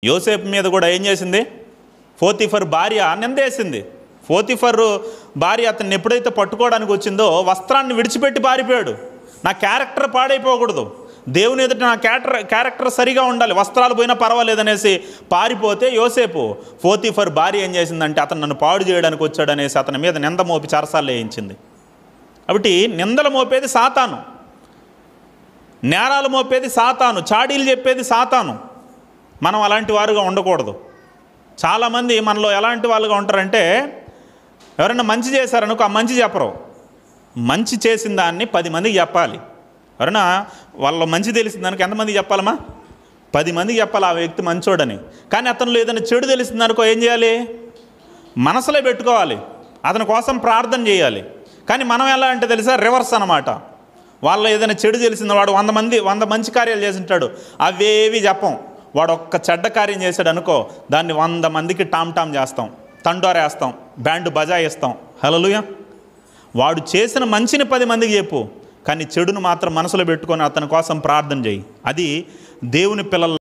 యోసేపు మీద కూడా ఏం చేసింది? పోతీఫర్ భార్య నిందేసింది. పోతీఫర్ భార్య అతన్ని ఎప్పుడైతే పట్టుకోవడానికి వచ్చిందో వస్త్రాన్ని విడిచిపెట్టి పారిపోయాడు. నా క్యారెక్టర్ పాడైపోకూడదు, దేవుని ఎదుట నా క్యారెక్టర్ సరిగా ఉండాలి, వస్త్రాలు పోయినా పర్వాలేదనేసి పారిపోతే యోసేపు పోతీఫర్ భార్య ఏం చేసిందంటే అతను నన్ను పాడు చేయడానికి వచ్చాడనేసి అతని మీద నింద మోపి చెరసాల్లో వేయించింది. కాబట్టి నిందలు మోపేది సాతాను, నేరాలు మోపేది సాతాను, చాడీలు చెప్పేది సాతాను. మనం అలాంటి వారుగా ఉండకూడదు. చాలామంది మనలో ఎలాంటి వాళ్ళుగా ఉంటారంటే ఎవరైనా మంచి చేశారనుకో ఆ మంచి చెప్పరు, మంచి చేసిన దాన్ని 10 మందికి చెప్పాలి. ఎవరైనా వాళ్ళ మంచి తెలిసిన దానికి ఎంతమందికి చెప్పాలమ్మా? 10 మందికి చెప్పాలి ఆ వ్యక్తి మంచోడని. కానీ అతనిలో ఏదైనా చెడు తెలిసిందనుకో ఏం చేయాలి? మనసులో పెట్టుకోవాలి, అతని కోసం ప్రార్థన చేయాలి. కానీ మనం ఎలా అంటే తెలుసా, రివర్స్ అన్నమాట. వాళ్ళ ఏదైనా చెడు తెలిసింది, వాడు 100 మంచి కార్యాలు చేసింటాడు, అవేవి చెప్పం. వాడు ఒక్క చెడ్డ కార్యం చేశాడు అనుకో దాన్ని 100 మందికి టామ్ చేస్తాం, తండోరేస్తాం, బ్యాండ్ బజాయిస్తాం. హల్లెలూయా. వాడు చేసిన మంచిని 10 మందికి చెప్పు, కానీ చెడును మాత్రం మనసులో పెట్టుకొని అతని కోసం ప్రార్థన చేయి. అది దేవుని పిల్లల